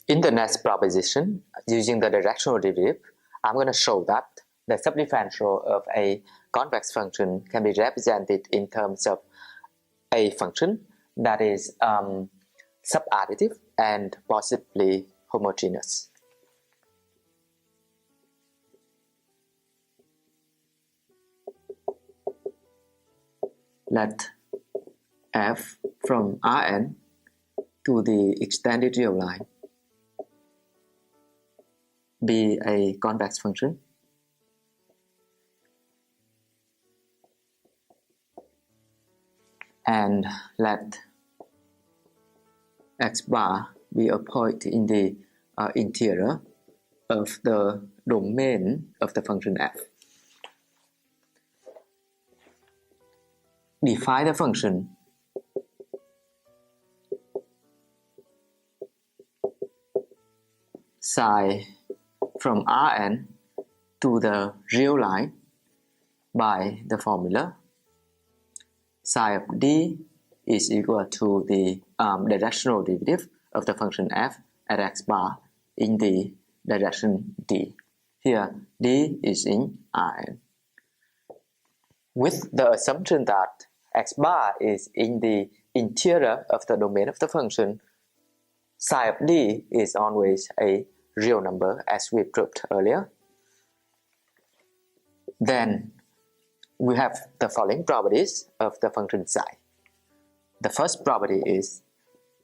In the next proposition, using the directional derivative, I'm going to show that the subdifferential of a convex function can be represented in terms of a function that is subadditive and possibly homogeneous. Let f from Rn to the extended real line be a convex function, and let x bar be a point in the interior of the domain of the function f. Define the function psi from Rn to the real line by the formula psi of d is equal to the directional derivative of the function f at x bar in the direction d. Here d is in Rn. With the assumption that x bar is in the interior of the domain of the function, psi of d is always a real number as we proved earlier. Then we have the following properties of the function psi. The first property is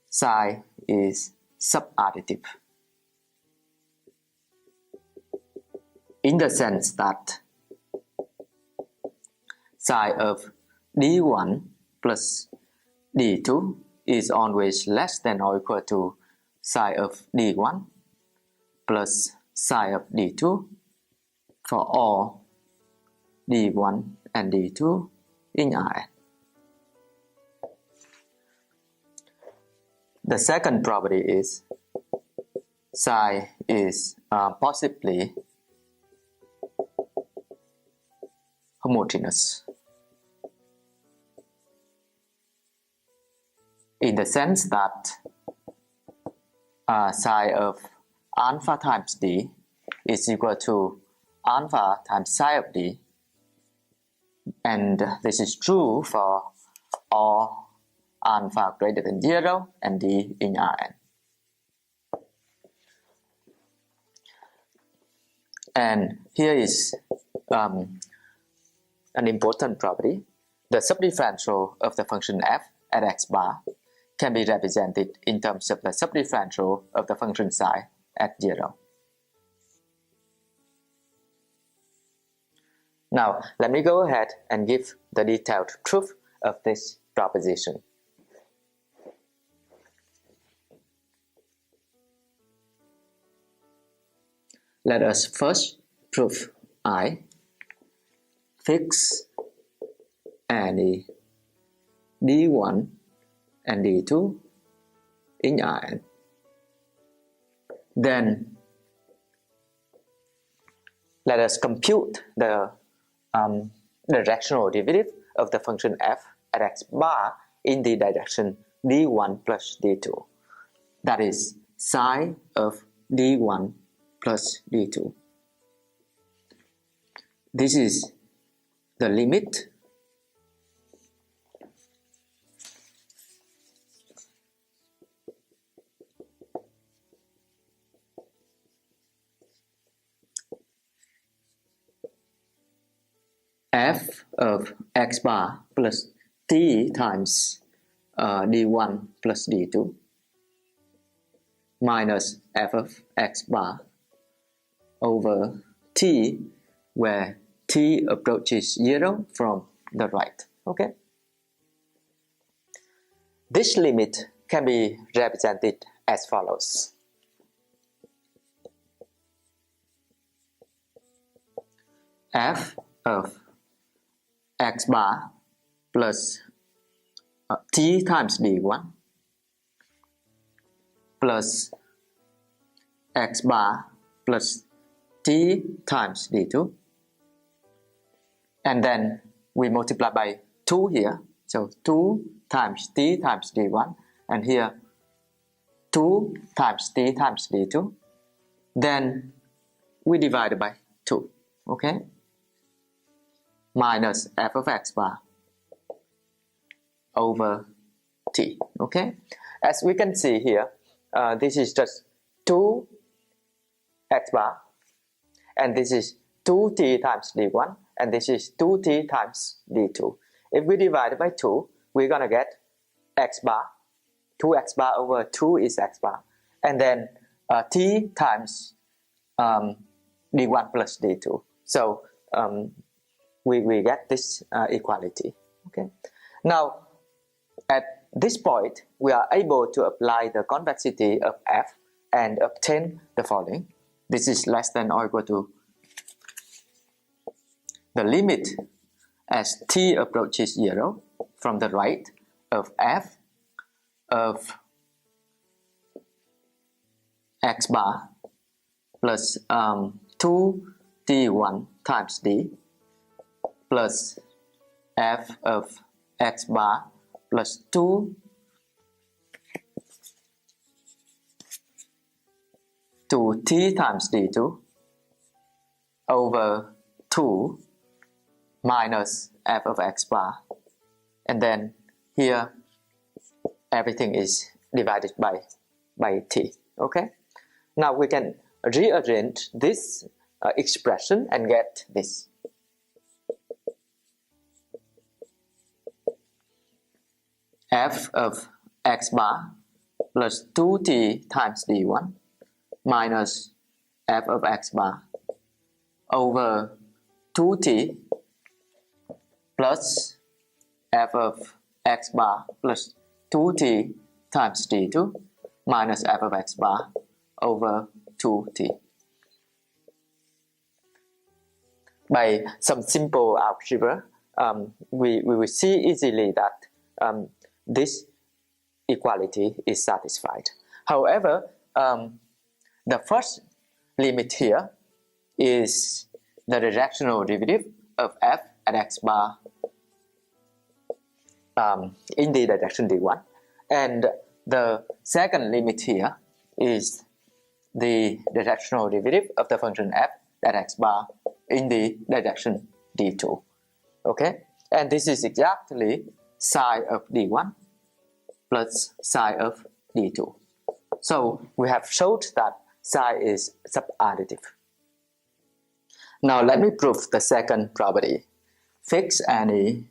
psi is subadditive, in the sense that psi of d1 plus d2 is always less than or equal to psi of d1 plus psi of d2 for all d1 and d2 in Rn. The second property is psi is possibly homogeneous, in the sense that psi of alpha times d is equal to alpha times psi of d, and this is true for all alpha greater than 0 and d in Rn. And here is an important property. The subdifferential of the function f at x bar can be represented in terms of the subdifferential of the function psi at 0. Now, let me go ahead and give the detailed proof of this proposition. Let us first prove I. Fix any d1 and d2 in Rn. Then let us compute the directional derivative of the function f at x bar in the direction d1 plus d2. That is psi of d1 plus d2. This is the limit f of x bar plus t times d1 plus d2 minus f of x bar over t, where t approaches 0 from the right. Okay. This limit can be represented as follows. F of x bar plus t times d1 plus x bar plus t times d2, and then we multiply by 2 here, so 2 times t times d1, and here 2 times t times d2, then we divide by 2, okay? Minus f of x bar over t, okay? As we can see here, this is just 2 x bar, and this is 2t times d1, and this is 2t times d2. If we divide by 2, we're gonna get x bar. 2x bar over 2 is x bar, and then t times d1 plus d2. So we get this equality. Okay. Now at this point, we are able to apply the convexity of f and obtain the following. This is less than or equal to the limit as t approaches 0 from the right of f of x bar plus 2t1 times d plus f of x bar plus 2 t times d2 over 2 minus f of x bar, and then here everything is divided by t. Okay. Now we can rearrange this expression and get this. F of x bar plus 2t times d1 minus f of x bar over 2t plus f of x bar plus 2t times d2 minus f of x bar over 2t. By some simple algebra, we will see easily that this equality is satisfied. However, the first limit here is the directional derivative of f at x bar in the direction d1, and the second limit here is the directional derivative of the function f at x bar in the direction d2. Okay, and this is exactly psi of d1 plus psi of d2. So we have showed that psi is subadditive. Now let me prove the second property. Fix any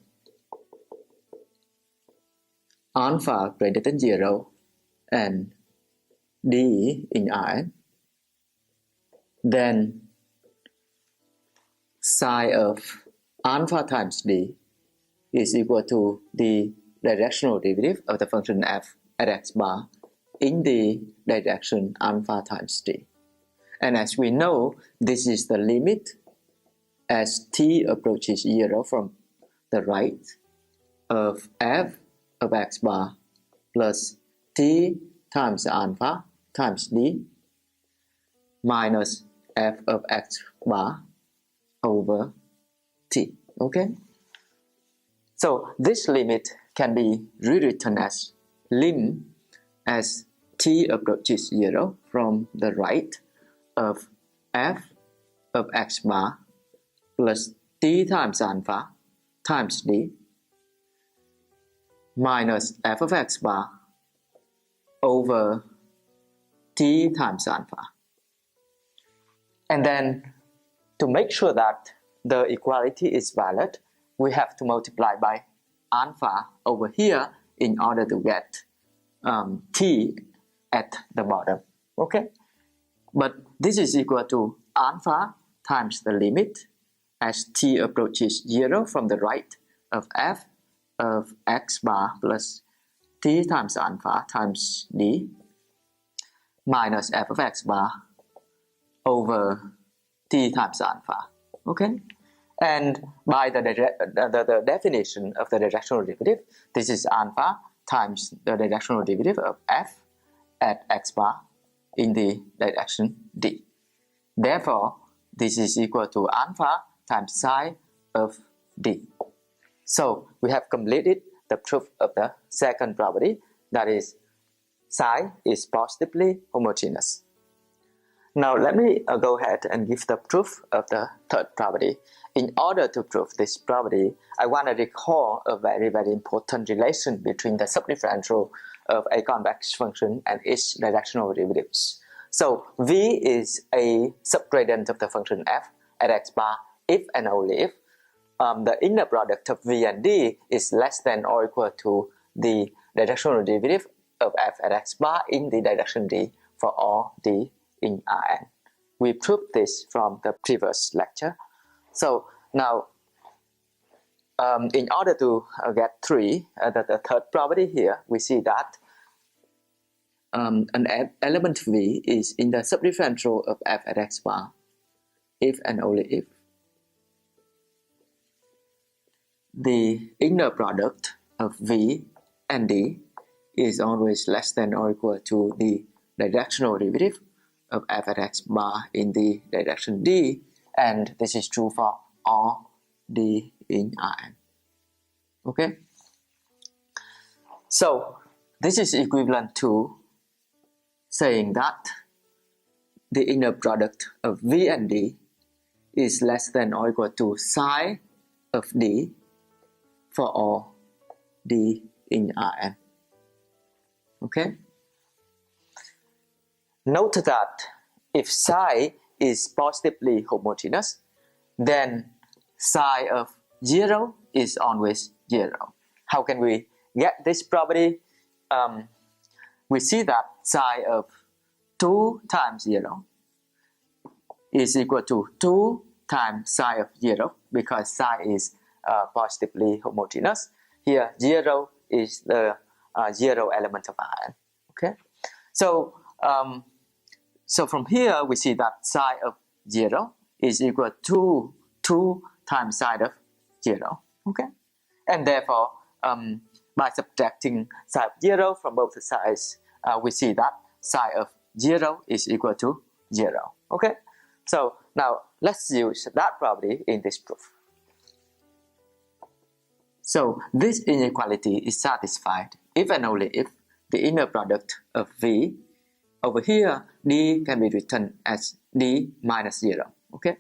alpha greater than 0 and d in Rn, then psi of alpha times d is equal to the directional derivative of the function f at x bar in the direction alpha times d. And as we know, this is the limit as t approaches 0 from the right of f of x bar plus t times alpha times d minus f of x bar over t. Okay? So this limit can be rewritten as lim as t approaches 0 from the right of f of x bar plus t times alpha times d minus f of x bar over t times alpha. And then to make sure that the equality is valid, we have to multiply by alpha over here in order to get t at the bottom. Okay, but this is equal to alpha times the limit as t approaches 0 from the right of f of x bar plus t times alpha times d minus f of x bar over t times alpha. Okay, and by the definition of the directional derivative, this is alpha times the directional derivative of f at x bar in the direction d. Therefore, this is equal to alpha times psi of d. So we have completed the proof of the second property, that is psi is positively homogeneous. Now let me go ahead and give the proof of the third property. In order to prove this property, I want to recall a very important relation between the subdifferential of a convex function and its directional derivatives. So V is a subgradient of the function f at x bar if and only if the inner product of V and D is less than or equal to the directional derivative of f at x bar in the direction D for all D in Rn. We proved this from the previous lecture. So now, in order to get the third property here, we see that an element V is in the subdifferential of f at x bar if and only if the inner product of V and D is always less than or equal to the directional derivative of f at x bar in the direction D, and this is true for all D in Rn. Okay? So this is equivalent to saying that the inner product of V and D is less than or equal to psi of D for all D in Rn. Okay? Note that if psi is positively homogeneous, then psi of 0 is always 0. How can we get this property? We see that psi of 2 times 0 is equal to 2 times psi of 0 because psi is positively homogeneous. Here 0 is the 0 element of Rn. Okay? So from here we see that psi of 0 is equal to 2 times psi of 0. Okay? And therefore, by subtracting psi of 0 from both sides, we see that psi of 0 is equal to 0. Okay? So now let's use that property in this proof. So this inequality is satisfied if and only if the inner product of V over here, D can be written as D minus 0. Okay?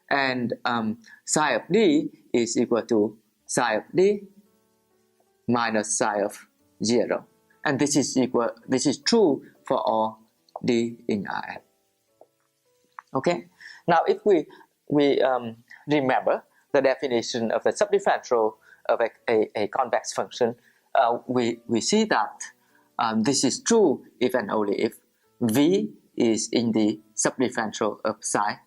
And psi of D is equal to psi of D minus psi of 0. And this is true for all D in Rn. Okay? Now if we remember the definition of the subdifferential of a convex function, we see that this is true if and only if V is in the subdifferential of psi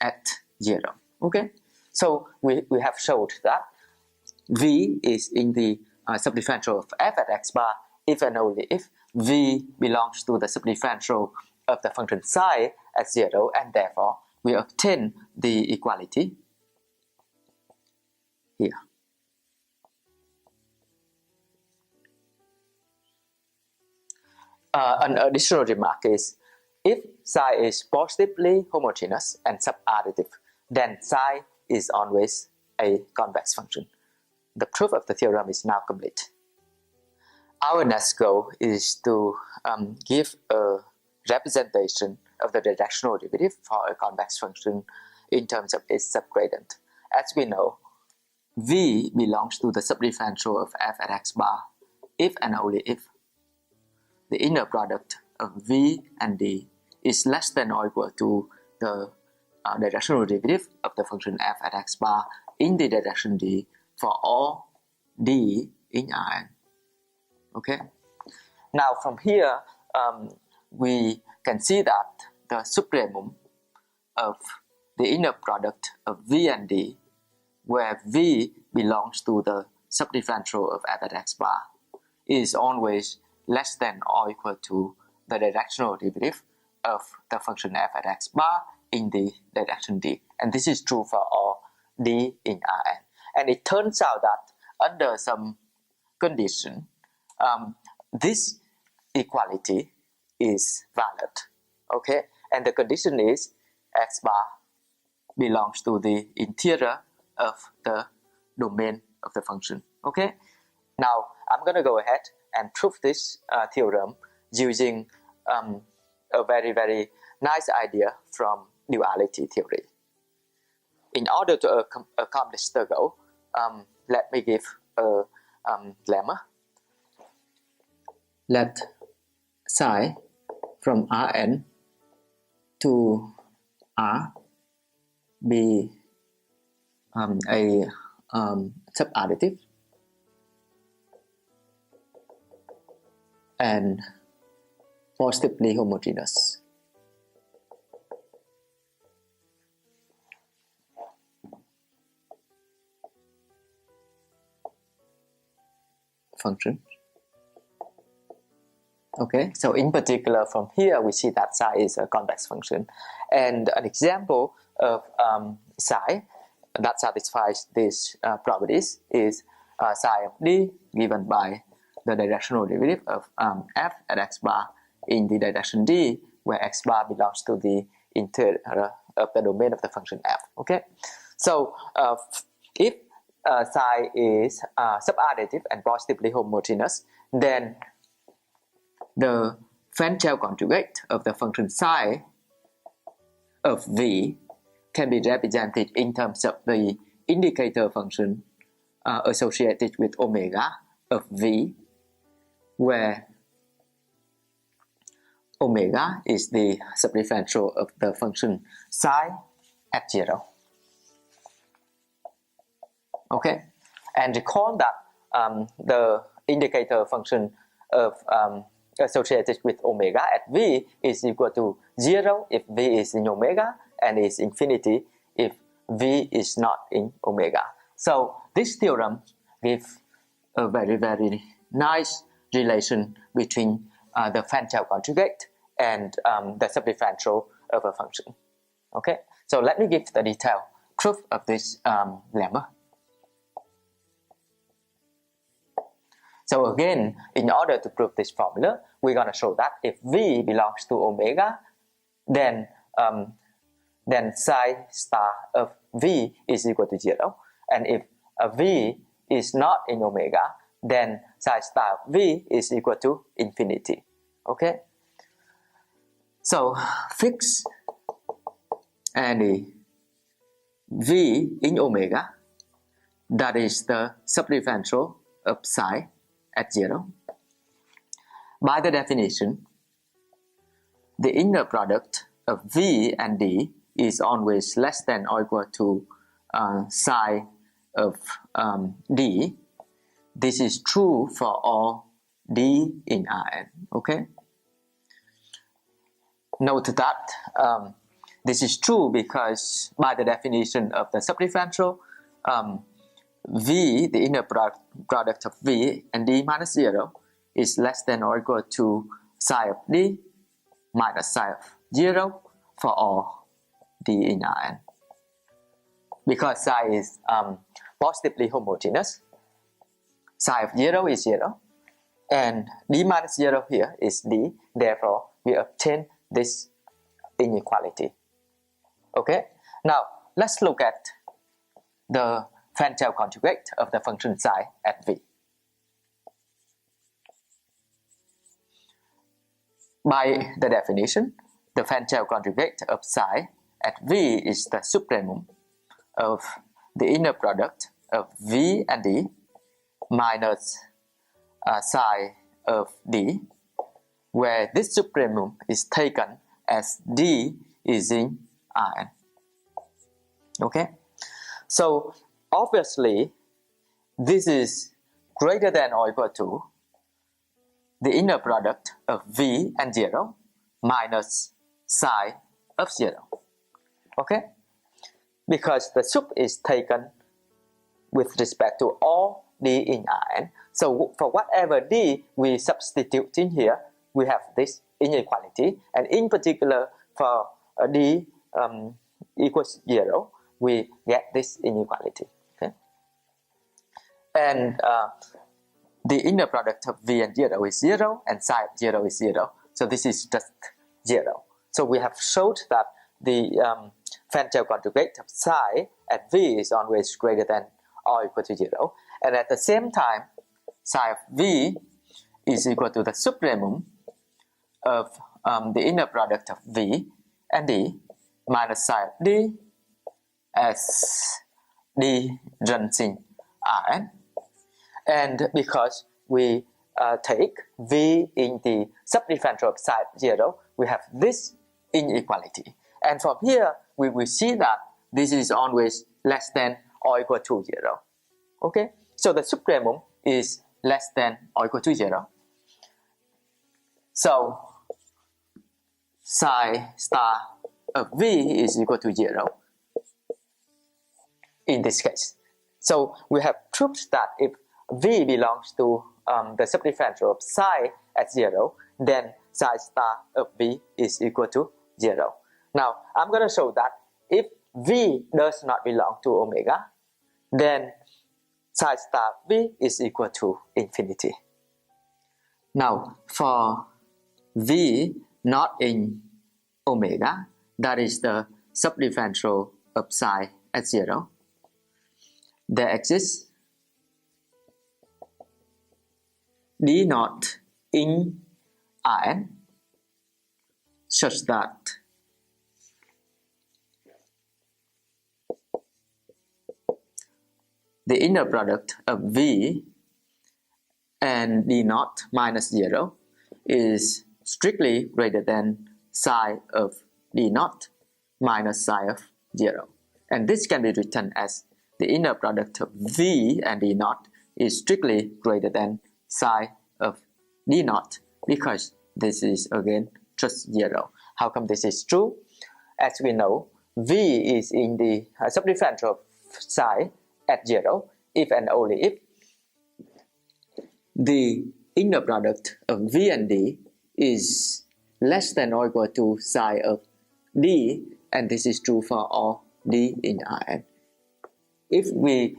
at 0. Okay? So we have showed that V is in the subdifferential of f at x bar if and only if V belongs to the subdifferential of the function psi at 0, and therefore we obtain the equality here. An additional remark is, if psi is positively homogeneous and subadditive, then psi is always a convex function. The proof of the theorem is now complete. Our next goal is to give a representation of the directional derivative for a convex function in terms of its subgradient. As we know, V belongs to the subdifferential of f at x bar if and only if the inner product of V and D is less than or equal to the directional derivative of the function f at x bar in the direction D for all D in Rn. Okay? Now from here, we can see that the supremum of the inner product of V and D, where V belongs to the subdifferential of f at x bar, is always less than or equal to the directional derivative of the function f at x bar in the direction D. And this is true for all D in Rn. And it turns out that under some condition, this equality is valid. Okay? And the condition is x bar belongs to the interior of the domain of the function. Okay? Now, I'm going to go ahead and prove this theorem using a very nice idea from duality theory. In order to accomplish the goal, let me give a lemma. Let psi from Rn to R be a subadditive and positively homogeneous. Function. Okay, so in particular from here we see that psi is a convex function, and an example of psi that satisfies these properties is psi of d given by the directional derivative of f at x bar in the direction d, where x bar belongs to the interior of the domain of the function f. Okay, so if psi is subadditive and positively homogeneous, then the Fairchild conjugate of the function psi of v can be represented in terms of the indicator function associated with omega of v, where omega is the subdifferential of the function psi at 0. Okay, and recall that the indicator function of associated with omega at v is equal to 0 if v is in omega and is infinity if v is not in omega. So this theorem gives a very nice relation between the Fairchild conjugate and the subdifferential of a function. Okay, so let me give the detailed proof of this lemma. So again, in order to prove this formula, we're going to show that if v belongs to omega, then psi star of v is equal to 0. And if v is not in omega, then psi star of v is equal to infinity. Okay? So fix any v in omega, that is the subdifferential of psi at 0. By the definition, the inner product of v and d is always less than or equal to psi of d. This is true for all d in Rn. Okay. Note that this is true because by the definition of the subdifferential, v, the inner product of v and d minus 0 is less than or equal to psi of d minus psi of 0 for all d in Rn. Because psi is positively homogeneous, psi of 0 is 0, and d minus 0 here is d, therefore we obtain this inequality. Okay, now let's look at the Fairchild conjugate of the function psi at v. By the definition, the Fairchild conjugate of psi at v is the supremum of the inner product of v and d minus psi of d, where this supremum is taken as d is in Rn. Okay, so obviously this is greater than or equal to the inner product of v and 0 minus psi of 0. Okay, because the sup is taken with respect to all d in Rn. So for whatever d we substitute in here, we have this inequality, and in particular for d equals 0, we get this inequality. Okay, and the inner product of v and 0 is 0, and psi of 0 is 0. So this is just 0. So we have showed that the Fairchild conjugate of psi at v is always greater than or equal to 0. And at the same time, psi of v is equal to the supremum of the inner product of V and D minus psi of D as D runs in Rn. And because we take V in the subdifferential of psi of 0, we have this inequality. And from here, we will see that this is always less than or equal to 0. Okay, so the supremum is less than or equal to 0. So psi star of V is equal to 0 in this case. So we have proved that if V belongs to the subdifferential of psi at 0, then psi star of V is equal to 0. Now, I'm going to show that if V does not belong to omega, then psi star V is equal to infinity. Now, for V not in omega, that is the subdifferential of psi at 0, there exists D naught in Rn such that the inner product of V and D naught minus 0 is strictly greater than psi of D naught minus psi of 0. And this can be written as the inner product of V and D naught is strictly greater than psi of D naught, because this is again just 0. How come this is true? As we know, V is in the subdifferential of psi at 0 if and only if the inner product of V and D is less than or equal to psi of D, and this is true for all D in Rn. If we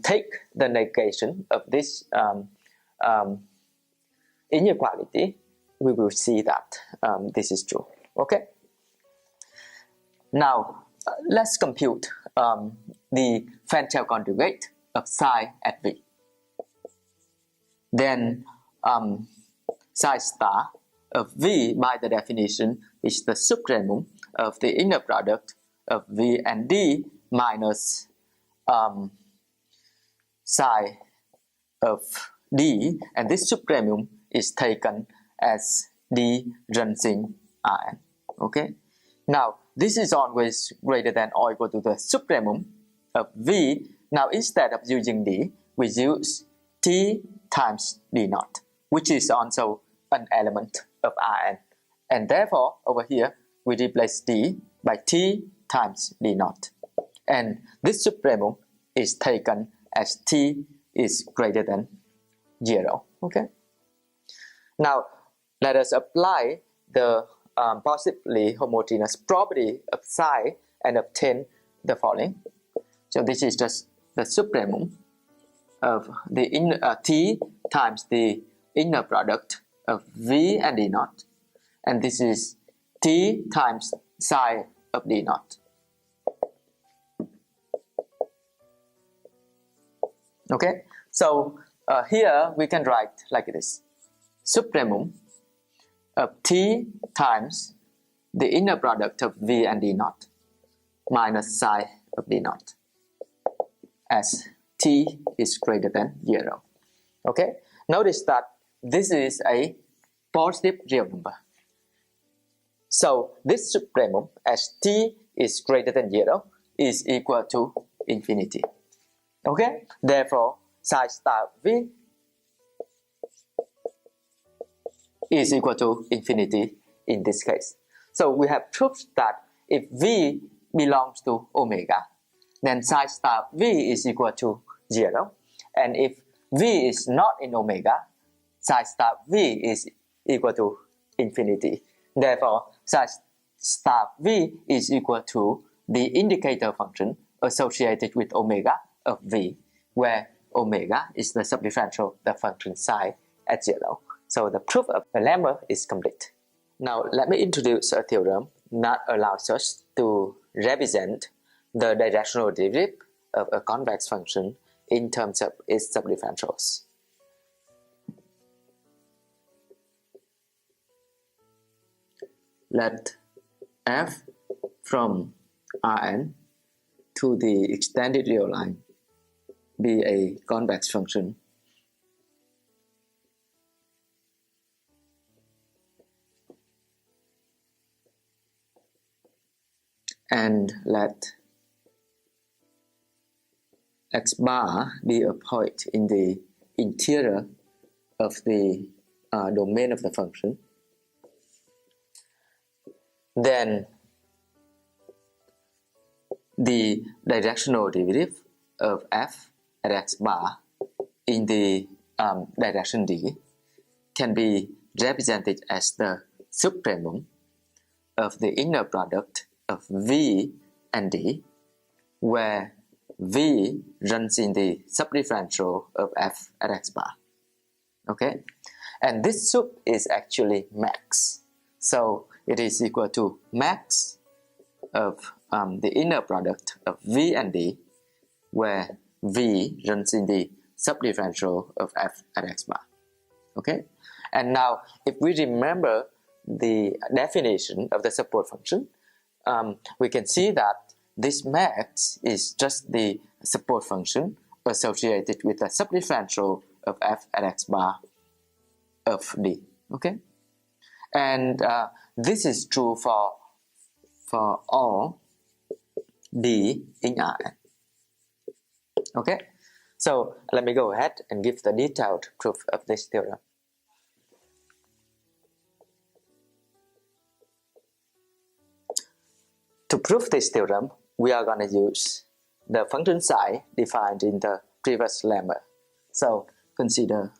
take the negation of this inequality, we will see that this is true. Okay. Now let's compute the Fenchel conjugate of psi at V. Then psi star of V, by the definition, is the supremum of the inner product of V and D minus psi of D, and this supremum is taken as D runs in Rn. Okay. Now this is always greater than or equal to the supremum of V. Now instead of using D, we use T times D naught, which is also an element of Rn. And therefore, over here, we replace D by T times D naught. And this supremum is taken as T is greater than 0. Okay. Now, let us apply the positively homogeneous property of psi and obtain the following. So this is just the supremum of the T times the inner product of V and D naught, and this is T times psi of D naught. Okay, so here we can write like this: supremum of T times the inner product of V and D naught minus psi of D naught, as T is greater than 0. Okay, notice that this is a positive real number. So this supremum, as T is greater than 0, is equal to infinity. Okay, therefore psi star V is equal to infinity in this case. So we have proved that if V belongs to omega, then psi star V is equal to 0. And if V is not in omega, psi star V is equal to infinity. Therefore, psi star V is equal to the indicator function associated with omega of V, where omega is the subdifferential of the function psi at 0. So the proof of the lemma is complete. Now let me introduce a theorem that allows us to represent the directional derivative of a convex function in terms of its subdifferentials. let f from Rn to the extended real line be a convex function and let x bar be a point in the interior of the domain of the function, then the directional derivative of f at x bar in the direction d can be represented as the supremum of the inner product of v and d, where v runs in the subdifferential of f at x bar. Okay, and this sup is actually max, so it is equal to max of the inner product of v and d, where v runs in the subdifferential of f at x bar. Okay, and now if we remember the definition of the support function, we can see that this max is just the support function associated with the subdifferential of f at x bar of d. Okay, and this is true for all d in Rn. Okay, so let me go ahead and give the detailed proof of this theorem. To prove this theorem, we are going to use the function psi defined in the previous lemma. So consider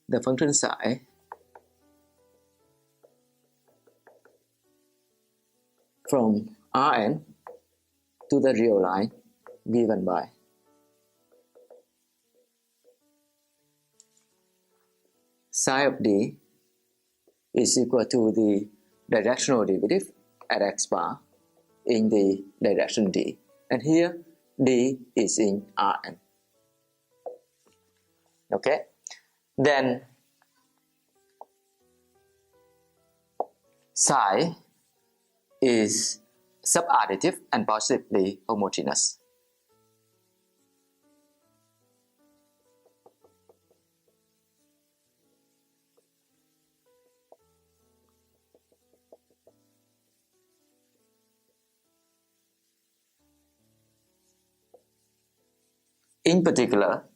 the function psi from Rn to the real line given by psi of d is equal to the directional derivative at x bar in the direction d, and here d is in Rn. Okay, then psi is subadditive and positively homogeneous. In particular,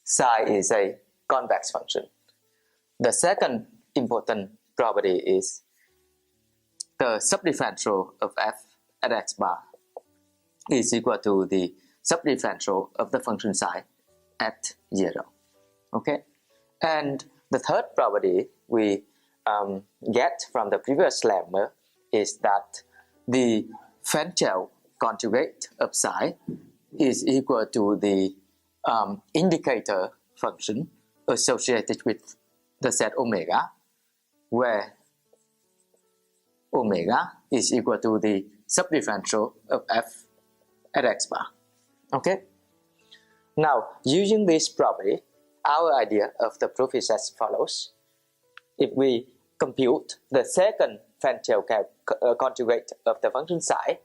psi is a convex function. The second important property is the subdifferential of f at x bar is equal to the subdifferential of the function psi at 0. Okay, and the third property we get from the previous lemma is that the Fancel conjugate of psi is equal to the indicator function associated with the set omega, where omega is equal to the subdifferential of f at x bar. Okay, now using this property, our idea of the proof is as follows. If we compute the second Fancel conjugate of the function psi,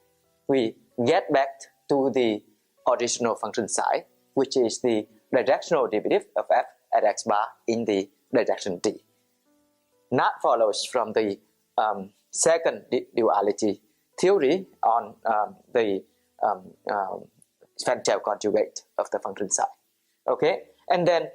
we get back to the original function psi, which is the directional derivative of f at x bar in the direction d. That follows from the second duality theory on the Fancel conjugate of the function psi. Okay, and then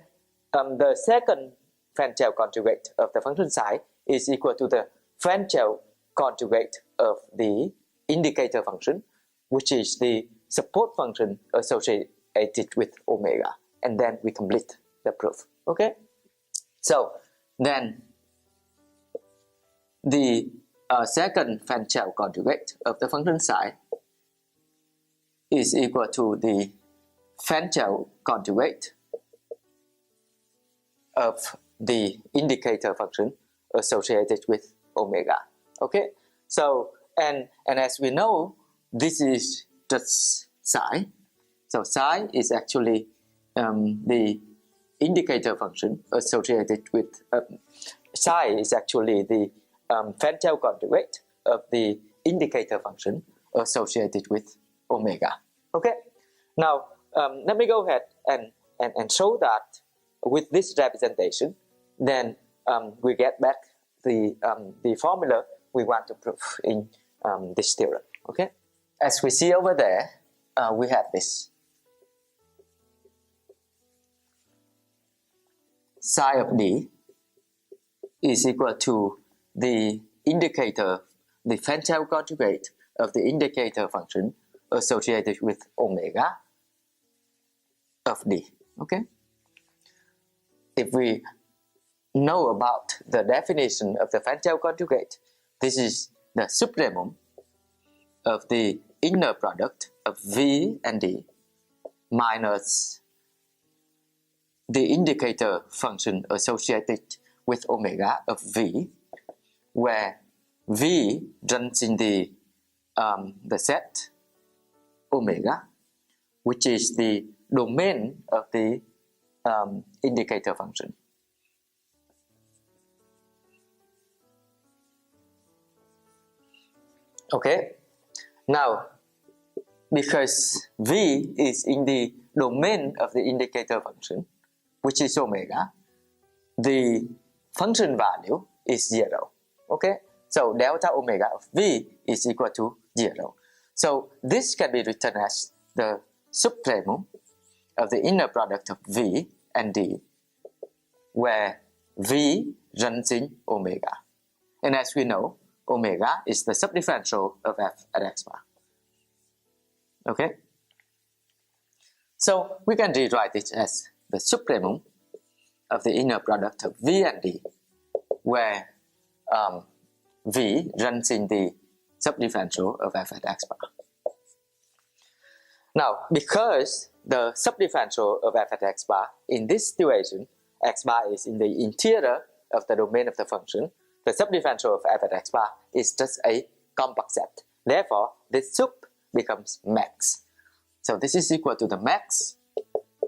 the second Fancel conjugate of the function psi is equal to the Fancel conjugate of the indicator function, which is the support function associated with omega, and then we complete the proof. Okay, so then the second Fancel conjugate of the function psi is equal to the Fancel conjugate of the indicator function associated with omega. Okay, so and as we know, this is just psi. So psi is actually the indicator function associated with psi is actually the Fantail conjugate of the indicator function associated with omega. Okay, now let me go ahead and show that with this representation, then we get back the formula we want to prove in this theorem. Okay, as we see over there, we have this psi of d is equal to the indicator, the Fantail conjugate of the indicator function associated with omega of d. Okay, if we know about the definition of the Fantail conjugate, this is the supremum of the inner product of v and d minus the indicator function associated with omega of v, where v runs in the set omega, which is the domain of the indicator function. Okay, now because v is in the domain of the indicator function, which is omega, the function value is 0. Okay, so delta omega of v is equal to 0. So this can be written as the supremum of the inner product of v and d, where v runs in omega. And as we know, omega is the subdifferential of f at x bar. Okay, so we can rewrite it as the supremum of the inner product of v and d, where v runs in the subdifferential of f at x bar. Now, because the subdifferential of f at x bar in this situation, x bar is in the interior of the domain of the function, the subdifferential of f at x bar is just a compact set. Therefore, this sup becomes max. So this is equal to the max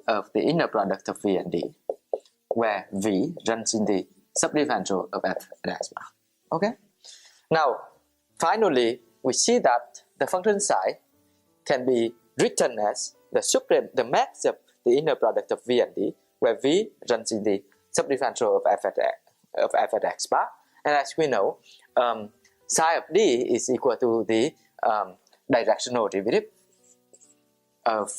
of the inner product of v and d, where v runs in the subdifferential of f at x bar. Okay. Now, finally, we see that the function psi can be written as the max of the inner product of v and d, where v runs in the subdifferential of f at x bar. And as we know, psi of d is equal to the directional derivative of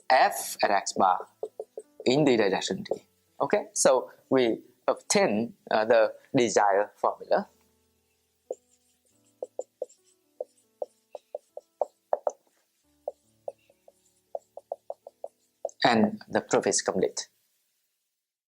f at x bar in the direction d. Okay, so we obtain the desired formula. And the proof is complete.